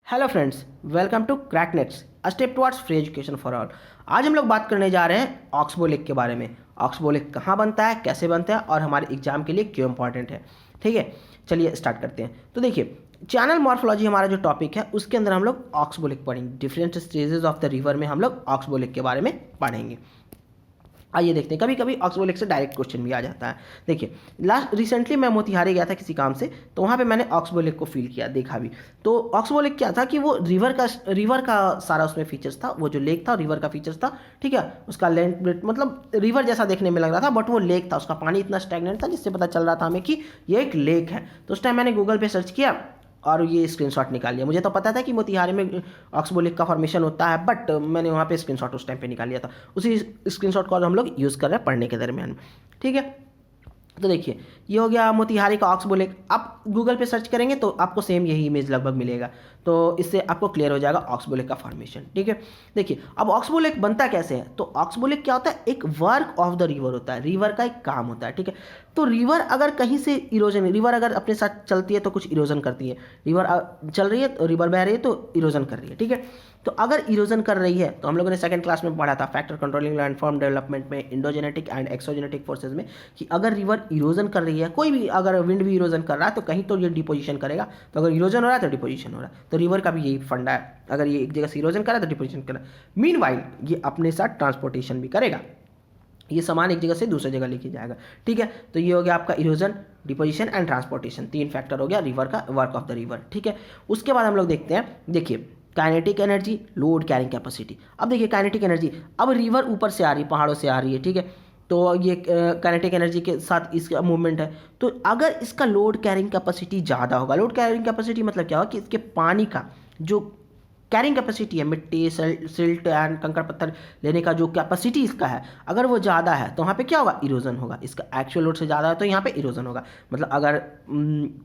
Hello friends, welcome to Cracknets a step towards free education for all. आज हम लोग बात करने जा रहे हैं ऑक्सबो लेक के बारे में। ऑक्सबो लेक कहाँ बनता है, कैसे बनता है और हमारे एग्जाम के लिए क्यों इंपॉर्टेंट है। ठीक है, चलिए स्टार्ट करते हैं। तो देखिए, चैनल मॉर्फोलॉजी हमारा जो टॉपिक है उसके अंदर हम लोग ऑक्सबो लेक पढ़ेंगे। Different stages of the river में हम लोग ऑक्सबो लेक के बारे में पढ़ेंगे। आइए देखते हैं, कभी कभी ऑक्सबो लेक से डायरेक्ट क्वेश्चन भी आ जाता है। देखिए, लास्ट रिसेंटली मैं मोतिहारी गया था किसी काम से, तो वहाँ पे मैंने ऑक्सबो लेक को फील किया, देखा भी। तो ऑक्सबो लेक क्या था कि वो रिवर का सारा उसमें फीचर्स था। वो जो लेक था रिवर का फीचर्स था। ठीक है, उसका लेंथ मतलब रिवर जैसा देखने में लग रहा था, बट वो लेक था। उसका पानी इतना स्टैग्नेंट था जिससे पता चल रहा था हमें कि ये एक लेक है। तो उस टाइम मैंने गूगल पे सर्च किया और ये स्क्रीनशॉट निकाल लिया। मुझे तो पता था कि मोतिहारी में ऑक्सबो लेक का फॉर्मेशन होता है, बट मैंने वहाँ पे स्क्रीनशॉट उस टाइम पे निकाल लिया था। उसी स्क्रीनशॉट को हम लोग यूज़ कर रहे हैं पढ़ने के दरमियान। ठीक है, तो देखिए, ये हो गया मोतिहारी का ऑक्सबो लेक। आप गूगल पे सर्च करेंगे तो आपको सेम यही इमेज लगभग मिलेगा। तो इससे आपको क्लियर हो जाएगा ऑक्सबो लेक का फॉर्मेशन। ठीक है, देखिए अब ऑक्सबो लेक बनता कैसे है। तो ऑक्सबो लेक क्या होता है, एक वर्क ऑफ द रिवर होता है, रिवर का एक काम होता है। ठीक है, तो रिवर अगर कहीं से इरोजन, रिवर अगर अपने साथ चलती है तो कुछ इरोजन करती है। रिवर चल रही है, रिवर बह रही है तो इरोजन कर रही है। ठीक है, तो अगर इरोजन कर रही है तो हम लोगों ने सेकंड क्लास में पढ़ा था फैक्टर कंट्रोलिंग लैंडफॉर्म डेवलपमेंट में, इंडोजेनेटिक एंड एक्सोजेनेटिक फोर्सेज में, कि अगर रिवर इरोजन कर रही है, कोई भी अगर विंड भी इरोजन कर रहा है तो कहीं तो ये डिपोजिशन करेगा। तो अगर इरोजन हो रहा है तो डिपोजिशन हो रहा है। तो रिवर का भी यही फंडा है, अगर ये एक जगह से इरोजन कर रहा है तो डिपोजिशन कर रहा है। मीनवाइल ये अपने साथ ट्रांसपोर्टेशन भी करेगा, ये सामान एक जगह से दूसरी जगह लेके जाएगा। ठीक है, तो ये हो गया आपका इरोजन, डिपोजिशन एंड ट्रांसपोर्टेशन, तीन फैक्टर हो गया रिवर का, वर्क ऑफ द रिवर। ठीक है, उसके बाद हम लोग देखते हैं, देखिए kinetic energy, load carrying capacity. अब देखिए काइनेटिक एनर्जी, अब रिवर ऊपर से आ रही है, पहाड़ों से आ रही है। ठीक है, तो ये काइनेटिक एनर्जी के साथ इसका मूवमेंट है। तो अगर इसका लोड कैरिंग कैपेसिटी ज़्यादा होगा, लोड कैरिंग कैपेसिटी मतलब क्या होगा कि इसके पानी का जो कैरिंग कैपेसिटी है, मिट्टी सिल्ट एंड कंकड़ पत्थर लेने का जो कैपेसिटी इसका है, अगर वो ज़्यादा है तो वहाँ पे क्या होगा, इरोजन होगा। इसका एक्चुअल लोड से ज़्यादा है तो यहाँ पे इरोजन होगा। मतलब अगर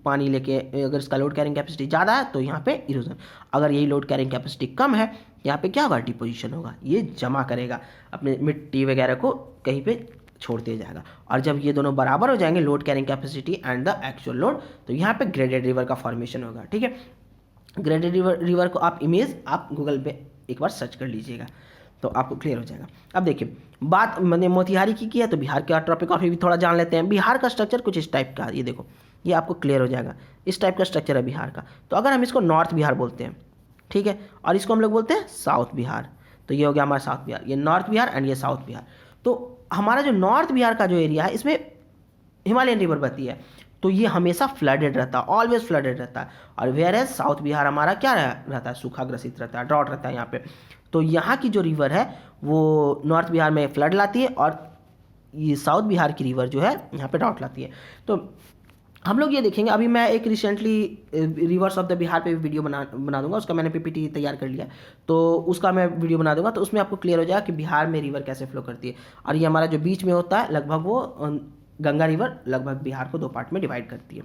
पानी लेके, अगर इसका लोड कैरिंग कैपेसिटी ज़्यादा है तो यहाँ पे इरोजन। अगर यही लोड कैरिंग कैपेसिटी कम है, यहाँ पे क्या होगा, डिपोजिशन होगा। ये जमा करेगा अपने मिट्टी वगैरह को, कहीं पे छोड़ते जाएगा। और जब ये दोनों बराबर हो जाएंगे, load carrying capacity and the actual load, तो यहाँ पे ग्रेडेड रिवर का फॉर्मेशन होगा। ठीक है, ग्रेडेड रिवर को आप इमेज आप गूगल पे एक बार सर्च कर लीजिएगा तो आपको क्लियर हो जाएगा। अब देखिए, बात मैंने मोतिहारी की है तो बिहार का टॉपिक भी थोड़ा जान लेते हैं। बिहार का स्ट्रक्चर कुछ इस टाइप का, ये देखो, ये आपको क्लियर हो जाएगा। इस टाइप का स्ट्रक्चर है बिहार का। तो अगर हम इसको नॉर्थ बिहार बोलते हैं, ठीक है, और इसको हम लोग बोलते हैं साउथ बिहार, तो ये हो गया हमारा साउथ बिहार, ये नॉर्थ बिहार एंड ये साउथ बिहार। तो हमारा जो नॉर्थ बिहार का जो एरिया है, इसमें हिमालयन रिवर बहती है, तो ये हमेशा फ्लडेड रहता है, ऑलवेज फ्लडेड रहता है। और वेयर एज साउथ बिहार हमारा क्या रहता है, सूखा ग्रसित रहता है, ड्रॉट रहता है यहाँ पे। तो यहाँ की जो रिवर है वो नॉर्थ बिहार में फ्लड लाती है, और ये साउथ बिहार की रिवर जो है यहाँ पे ड्रॉट लाती है। तो हम लोग ये देखेंगे, अभी मैं एक recently reverse of the Bihar पे वीडियो बना दूंगा, उसका मैंने पीपीटी तैयार कर लिया, तो उसका मैं वीडियो बना दूंगा। तो उसमें आपको क्लियर हो जाएगा कि बिहार में रिवर कैसे फ्लो करती है। और ये हमारा जो बीच में होता है, लगभग वो गंगा रिवर लगभग बिहार को दो पार्ट में डिवाइड करती है।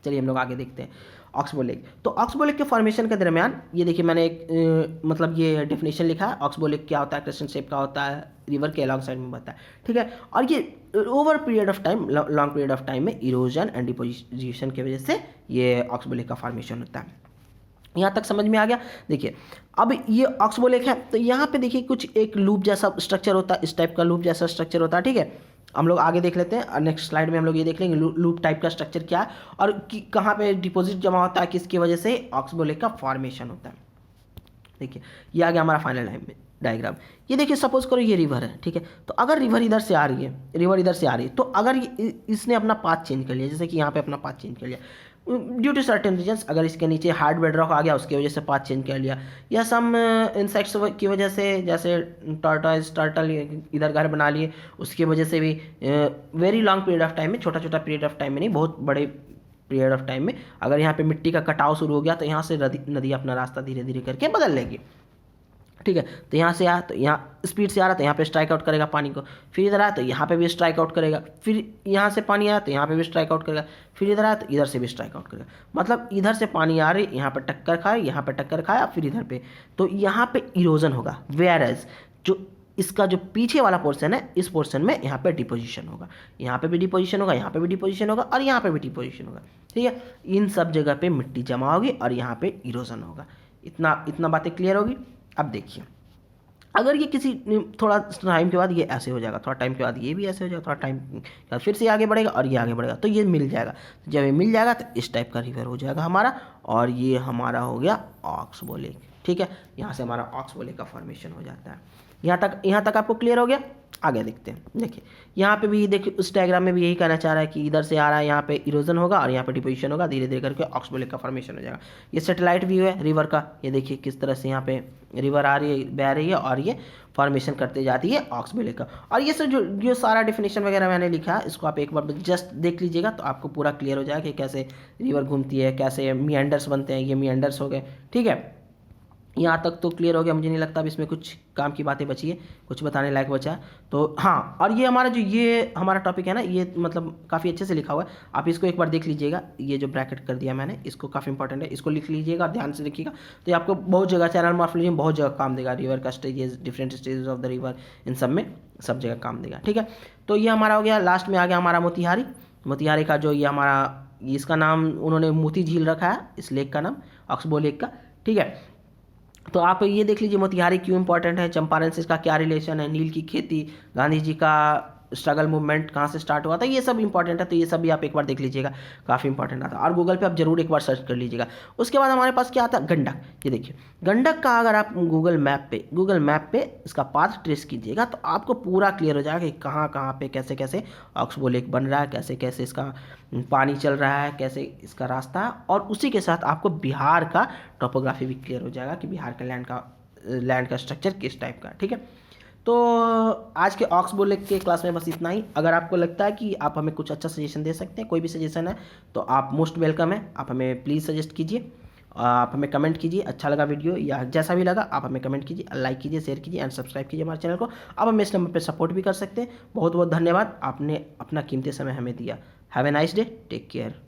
चलिए हम लोग आगे देखते हैं ऑक्सबो लेक। तो ऑक्सबो लेक के फॉर्मेशन के दरमियान ये देखिए, मैंने एक मतलब ये डेफिनेशन लिखा है। ऑक्सबो लेक क्या होता है, क्रिस्टेंट शेप का होता है, रिवर के अलॉन्ग साइड में बनता है। ठीक है, और ये over period of time, long period of time में इरोजन एंड डिपोजिशन की वजह से ये ऑक्सबो लेक का फॉर्मेशन होता है। यहाँ तक समझ में आ गया। देखिए, अब ये ऑक्सबो लेक है तो यहाँ पे देखिए कुछ एक लूप जैसा स्ट्रक्चर होता है, इस टाइप का लूप जैसा स्ट्रक्चर होता है। ठीक है, हम लोग आगे देख लेते हैं, नेक्स्ट स्लाइड में हम लोग ये देख लेंगे लूप टाइप का स्ट्रक्चर क्या है और कहाँ पे डिपॉजिट जमा होता है, किसकी वजह से ऑक्सबो लेक का फॉर्मेशन होता है। देखिए, ये आ गया हमारा फाइनल डायग्राम। ये देखिए, सपोज करो ये रिवर है। ठीक है, तो अगर रिवर इधर से आ रही है, रिवर इधर से आ रही है, तो अगर इसने अपना पाथ चेंज कर लिया, जैसे कि यहाँ पे अपना पाथ चेंज कर लिया ड्यू टू सर्टेन रीजन्स, अगर इसके नीचे हार्ड बेडरॉक आ गया उसकी वजह से पाथ चेंज कर लिया, या सम इंसेक्ट्स की वजह से, जैसे टर्टल इधर घर बना लिए, उसकी वजह से भी very long period of time में, छोटा छोटा पीरियड ऑफ टाइम में नहीं, बहुत बड़े पीरियड ऑफ टाइम में, अगर यहाँ पे मिट्टी का कटाव शुरू हो गया तो यहाँ से नदी अपना रास्ता धीरे धीरे करके बदल लेगी। ठीक है, तो यहाँ से आया तो यहाँ स्पीड से आ रहा तो यहाँ पे स्ट्राइक आउट करेगा पानी को, फिर इधर आया तो यहाँ पे भी स्ट्राइक आउट करेगा, फिर यहाँ से पानी आया तो यहाँ पे भी स्ट्राइक आउट करेगा, फिर इधर आया तो इधर से भी स्ट्राइक आउट करेगा। मतलब इधर से पानी आ रही, यहाँ पे टक्कर खाए, यहाँ पे टक्कर खाया, फिर इधर पे, तो यहाँ पे इरोजन होगा। वेयर एज जो इसका जो पीछे वाला पोर्शन है, इस पोर्शन में यहाँ पे डिपोजिशन होगा, यहाँ पे भी डिपोजिशन होगा, यहाँ पे भी डिपोजिशन होगा और यहाँ पे भी डिपोजिशन होगा। ठीक है, इन सब जगह पे मिट्टी जमा होगी और यहाँ पे इरोजन होगा। इतना बातें क्लियर होगी। अब देखिए, अगर ये किसी थोड़ा टाइम के बाद ये ऐसे हो जाएगा, थोड़ा टाइम के बाद ये भी ऐसे हो जाएगा, थोड़ा टाइम के बाद फिर से आगे बढ़ेगा और ये आगे बढ़ेगा, तो ये मिल जाएगा। जब ये मिल जाएगा तो इस टाइप का रिवर हो जाएगा हमारा, और ये हमारा हो गया ऑक्सबो लेक। ठीक है, यहाँ से हमारा ऑक्सबो लेक का फॉर्मेशन हो जाता है। यहाँ तक आपको क्लियर हो गया। आगे देखते हैं। देखिए यहाँ पे भी, देखिए उस डायग्राम में भी यही कहना चाह रहा है कि इधर से आ रहा है, यहाँ पे इरोजन होगा और यहाँ पे डिपोजिशन होगा, धीरे धीरे करके ऑक्सबो लेक का फॉर्मेशन हो जाएगा। ये सैटेलाइट व्यू है रिवर का। ये देखिए किस तरह से यहाँ पे रिवर आ रही है, बह रही है और ये फॉर्मेशन करते जाती है ऑक्सबो लेक का। और ये सब जो सारा डेफिनेशन वगैरह मैंने लिखा है, इसको आप एक बार जस्ट देख लीजिएगा तो आपको पूरा क्लियर हो जाएगा कि कैसे रिवर घूमती है, कैसे मिएंडर्स बनते हैं। ये मिएंडर्स हो गए। ठीक है, यहाँ तक तो क्लियर हो गया। मुझे नहीं लगता अब इसमें कुछ काम की बातें बची है, कुछ बताने लायक बचा है तो हाँ। और ये हमारा टॉपिक है ना, ये मतलब काफ़ी अच्छे से लिखा हुआ है। आप इसको एक बार देख लीजिएगा। ये जो ब्रैकेट कर दिया मैंने, इसको काफ़ी इंपॉर्टेंट है, इसको लिख लीजिएगा और ध्यान से लिखिएगा। तो ये आपको बहुत जगह चैनल मॉर्फोलॉजी में बहुत जगह काम देगा। रिवर का stages, different stages of the river, इन सब में सब जगह काम देगा। ठीक है, तो ये हमारा हो गया। लास्ट में आ गया हमारा मोतिहारी। मोतिहारी का जो ये हमारा, इसका नाम उन्होंने मोती झील रखा है, इस लेक का नाम ऑक्सबो लेक का। ठीक है, तो आप ये देख लीजिए मोतिहारी क्यों इंपॉर्टेंट है, चंपारण से इसका क्या रिलेशन है, नील की खेती, गांधी जी का स्ट्रगल मूवमेंट कहाँ से स्टार्ट हुआ था, ये सब इंपॉर्टेंट है। तो ये सब भी आप एक बार देख लीजिएगा, काफ़ी इंपॉर्टेंट आता है। और गूगल पे आप जरूर एक बार सर्च कर लीजिएगा। उसके बाद हमारे पास क्या आता है, गंडक। ये देखिए गंडक का अगर आप गूगल मैप पे इसका पाथ ट्रेस कीजिएगा तो आपको पूरा क्लियर हो जाएगा कि कहाँ कहाँ पे कैसे कैसे ऑक्सबो लेक बन रहा है, कैसे कैसे इसका पानी चल रहा है, कैसे इसका रास्ता है। और उसी के साथ आपको बिहार का टोपोग्राफी भी क्लियर हो जाएगा कि बिहार के लैंड का स्ट्रक्चर किस टाइप का। ठीक है, तो आज के ऑक्सबो लेक के क्लास में बस इतना ही। अगर आपको लगता है कि आप हमें कुछ अच्छा सजेशन दे सकते हैं, कोई भी सजेशन है, तो आप मोस्ट वेलकम है। आप हमें प्लीज़ सजेस्ट कीजिए, आप हमें कमेंट कीजिए। अच्छा लगा वीडियो या जैसा भी लगा, आप हमें कमेंट कीजिए, लाइक कीजिए, शेयर कीजिए एंड सब्सक्राइब कीजिए हमारे चैनल को। आप हमें इस नंबर पर सपोर्ट भी कर सकते हैं। बहुत बहुत धन्यवाद, आपने अपना कीमती समय हमें दिया। Have a nice day, take care.